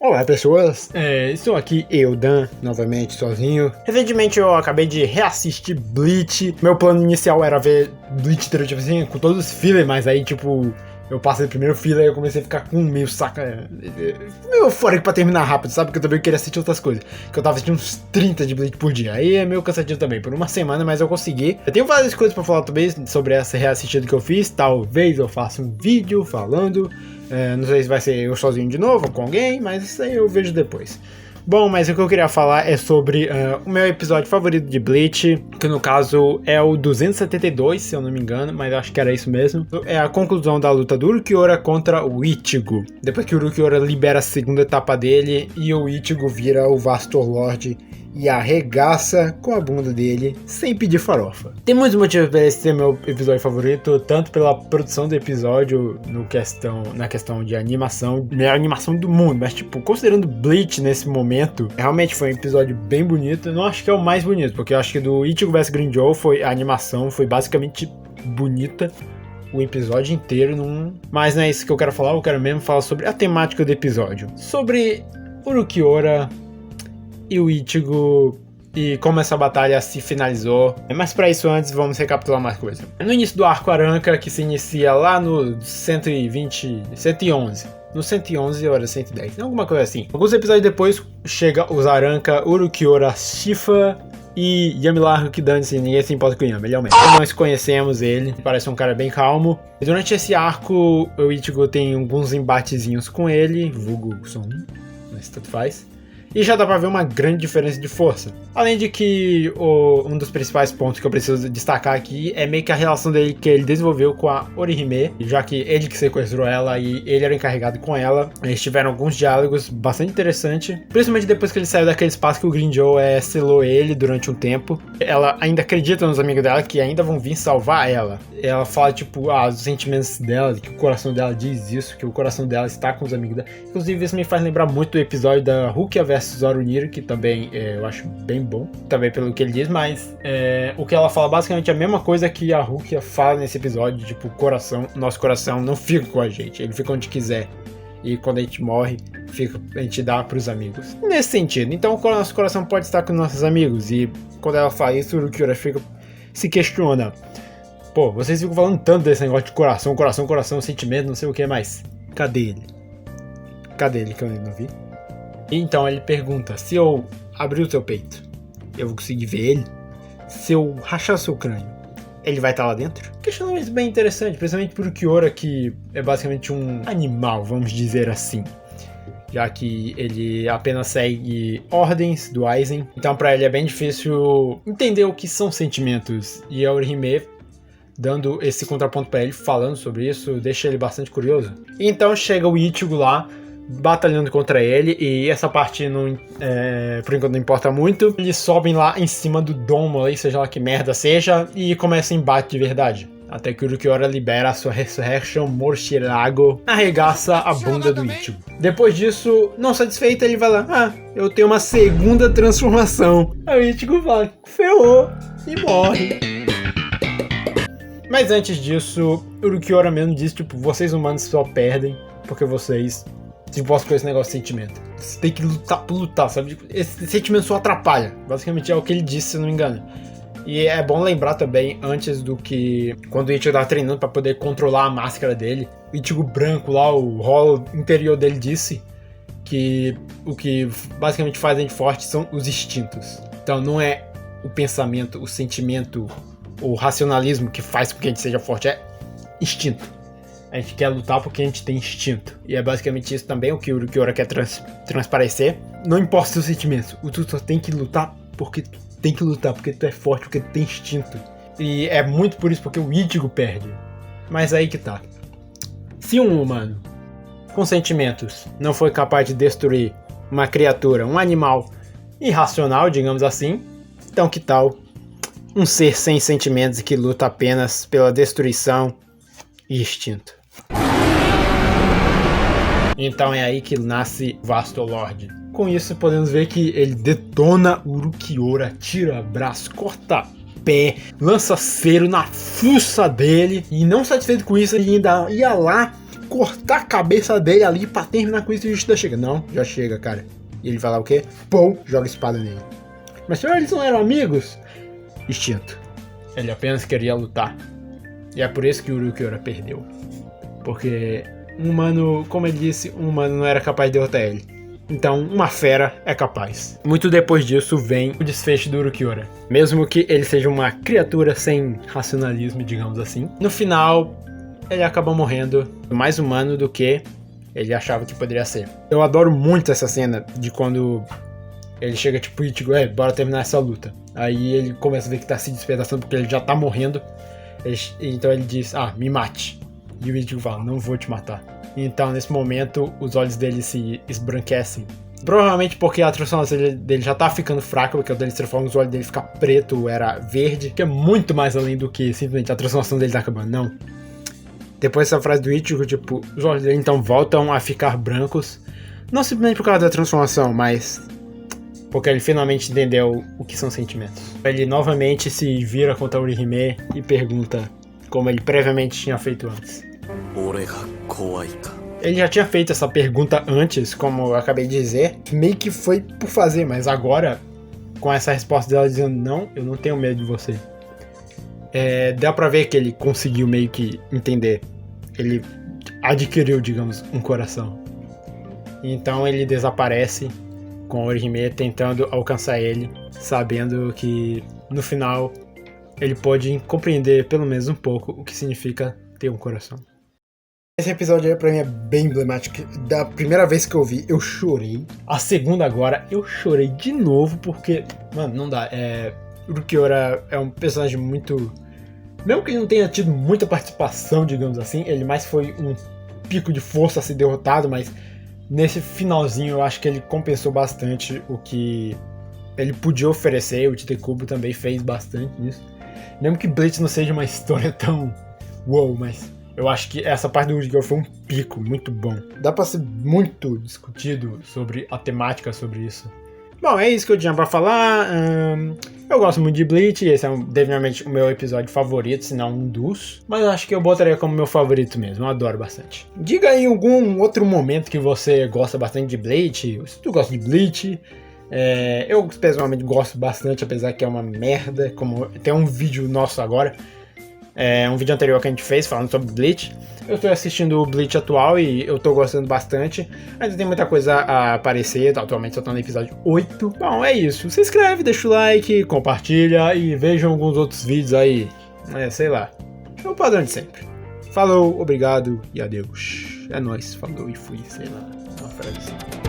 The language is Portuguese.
Olá pessoas, estou aqui, eu, Dan, novamente sozinho. Recentemente eu acabei de reassistir Bleach. Meu plano inicial era ver Bleach inteiro, tipo assim, com todos os fillers, mas aí tipo, eu passei o primeiro filler e eu comecei a ficar com meio saca, meio eufórico pra terminar rápido, sabe? Porque eu também queria assistir outras coisas, que eu tava assistindo uns 30 de Bleach por dia, aí é meio cansativo também, por uma semana, mas eu consegui. Eu tenho várias coisas pra falar também sobre essa reassistida que eu fiz, talvez eu faça um vídeo falando. Não sei se vai ser eu sozinho de novo ou com alguém, mas isso aí eu vejo depois. Bom, mas o que eu queria falar é sobre o meu episódio favorito de Bleach, que no caso é o 272, se eu não me engano, mas acho que era isso mesmo. É a conclusão da luta do Ulquiorra contra o Ichigo. Depois que o Ulquiorra libera a segunda etapa dele e o Ichigo vira o Vastor Lord e arregaça com a bunda dele sem pedir farofa. Tem muitos motivos para esse ser meu episódio favorito, tanto pela produção do episódio na questão de animação, melhor animação do mundo, mas tipo, considerando Bleach nesse momento, realmente foi um episódio bem bonito. Eu não acho que é o mais bonito, porque eu acho que do Ichigo vs Grimmjow a animação foi basicamente bonita o episódio inteiro, mas não é isso que eu quero falar, eu quero mesmo falar sobre a temática do episódio, sobre Ulquiorra e o Ichigo e como essa batalha se finalizou. Mas para isso antes vamos recapitular mais coisa. No início do arco Arranca, que se inicia lá no 111. No 111 ou era 110, alguma coisa assim. Alguns episódios depois chega os Arranca, Ulquiorra, Shifa e Yamilar, que dane-se, ninguém se importa com o Yami, ele é o mesmo. Nós conhecemos ele, parece um cara bem calmo. E durante esse arco, o Ichigo tem alguns embatezinhos com ele, vulgo só um, mas tanto faz. E já dá pra ver uma grande diferença de força. Além de que um dos principais pontos que eu preciso destacar aqui é meio que a relação dele que ele desenvolveu com a Orihime, já que ele que sequestrou ela e ele era encarregado com ela. Eles tiveram alguns diálogos bastante interessantes, principalmente depois que ele saiu daquele espaço que o Grimmjow selou ele durante um tempo. Ela ainda acredita nos amigos dela que ainda vão vir salvar ela. Ela fala tipo, os sentimentos dela, que o coração dela diz isso, que o coração dela está com os amigos dela. Inclusive isso me faz lembrar muito do episódio da Rukia vs Orihime, que também eu acho bem bom, também pelo que ele diz, mas o que ela fala basicamente é a mesma coisa que a Rukia fala nesse episódio, tipo, nosso coração não fica com a gente, ele fica onde quiser, e quando a gente morre, a gente dá pros amigos. Nesse sentido, então o nosso coração pode estar com nossos amigos, e quando ela fala isso, o Ulquiorra se questiona, pô, vocês ficam falando tanto desse negócio de coração, sentimento, não sei o que mais, cadê ele? Cadê ele que eu não vi? Então ele pergunta, se eu abrir o seu peito, eu vou conseguir ver ele? Se eu rachar o seu crânio, ele vai estar lá dentro? Questionamento bem interessante, principalmente por Ulquiorra, que é basicamente um animal, vamos dizer assim. Já que ele apenas segue ordens do Aizen, então para ele é bem difícil entender o que são sentimentos. E a Orihime, dando esse contraponto para ele, falando sobre isso, deixa ele bastante curioso. E então chega o Ichigo lá, batalhando contra ele, e essa parte não, por enquanto não importa muito. Eles sobem lá em cima do domo, aí, seja lá que merda seja, e começa o embate de verdade. Até que o Ulquiorra libera a sua Resurrection Morshirago, arregaça a bunda do Ichigo. Depois disso, não satisfeito, ele vai lá, eu tenho uma segunda transformação. Aí o Ichigo fala, ferrou, e morre. Mas antes disso, o Ulquiorra mesmo diz, tipo, vocês humanos só perdem porque vocês se importam com esse negócio de sentimento. Você tem que lutar por lutar, sabe? Esse sentimento só atrapalha. Basicamente é o que ele disse, se não me engano. E é bom lembrar também, antes do que... Quando o Ichigo tava treinando pra poder controlar a máscara dele, o Ichigo branco lá, o rolo interior dele disse que o que basicamente faz a gente forte são os instintos. Então não é o pensamento, o sentimento, o racionalismo que faz com que a gente seja forte, é instinto. A gente quer lutar porque a gente tem instinto. E é basicamente isso também o que o Ulquiorra quer transparecer. Não importa os seus sentimentos, tu só tem que lutar porque tu tem que lutar, porque tu é forte, porque tu tem instinto. E é muito por isso porque o Ichigo perde. Mas aí que tá. Se um humano com sentimentos não foi capaz de destruir uma criatura, um animal irracional, digamos assim, então que tal um ser sem sentimentos e que luta apenas pela destruição e instinto? Então é aí que nasce Vastor Lord. Com isso podemos ver que ele detona o Ulquiorra, tira braço, corta pé, lança cero na fuça dele. E não satisfeito com isso, ele ainda ia lá cortar a cabeça dele ali pra terminar com isso e o Ishida chega. Não, já chega, cara. E ele vai lá o quê? Pum, joga a espada nele. Mas senhor, eles não eram amigos? Instinto. Ele apenas queria lutar. E é por isso que o Ulquiorra perdeu. Porque um humano, como ele disse, um humano não era capaz de derrotar ele. Então, uma fera é capaz. Muito depois disso vem o desfecho do Ulquiorra. Mesmo que ele seja uma criatura sem racionalismo, digamos assim. No final, ele acaba morrendo mais humano do que ele achava que poderia ser. Eu adoro muito essa cena de quando ele chega tipo Ichigo, bora terminar essa luta. Aí ele começa a ver que tá se despedaçando porque ele já tá morrendo. Então ele diz, me mate. E o Ichigo fala, não vou te matar. Então nesse momento os olhos dele se esbranquecem. Provavelmente porque a transformação dele já tá ficando fraca, porque o dele se transforma, os olhos dele ficam preto, era verde. Que é muito mais além do que simplesmente a transformação dele tá acabando, não. Depois dessa frase do Ichigo, tipo, os olhos dele então voltam a ficar brancos. Não simplesmente por causa da transformação, mas porque ele finalmente entendeu o que são sentimentos. Ele novamente se vira contra Orihime e pergunta, como ele previamente tinha feito antes. Ele já tinha feito essa pergunta antes, como eu acabei de dizer, meio que foi por fazer, mas agora, com essa resposta dela dizendo, não, eu não tenho medo de você. Dá pra ver que ele conseguiu meio que entender. Ele adquiriu, digamos, um coração. Então ele desaparece com o Orihime tentando alcançar ele, sabendo que no final ele pode compreender pelo menos um pouco o que significa ter um coração. Esse episódio aí pra mim é bem emblemático. Da primeira vez que eu vi, eu chorei. A segunda agora, eu chorei de novo porque, mano, não dá. O Ulquiorra é um personagem muito... Mesmo que ele não tenha tido muita participação, digamos assim, ele mais foi um pico de força a ser derrotado, mas nesse finalzinho eu acho que ele compensou bastante o que ele podia oferecer. O Tite Kubo também fez bastante isso. Mesmo que Bleach não seja uma história tão wow, mas eu acho que essa parte do Ulquiorra foi um pico muito bom. Dá pra ser muito discutido sobre a temática sobre isso. Bom, é isso que eu tinha pra falar. Eu gosto muito de Bleach, esse é definitivamente o meu episódio favorito, se não um dos. Mas eu acho que eu botaria como meu favorito mesmo, eu adoro bastante. Diga aí algum outro momento que você gosta bastante de Bleach, se tu gosta de Bleach. Eu pessoalmente gosto bastante, apesar que é uma merda, como tem um vídeo nosso agora. Um vídeo anterior que a gente fez falando sobre Bleach. Eu estou assistindo o Bleach atual e eu estou gostando bastante. Ainda tem muita coisa a aparecer, atualmente só estou no episódio 8. Bom, é isso. Se inscreve, deixa o like, compartilha e vejam alguns outros vídeos aí. Sei lá. É o padrão de sempre. Falou, obrigado e adeus. É nóis, falou e fui, sei lá. Uma frase assim.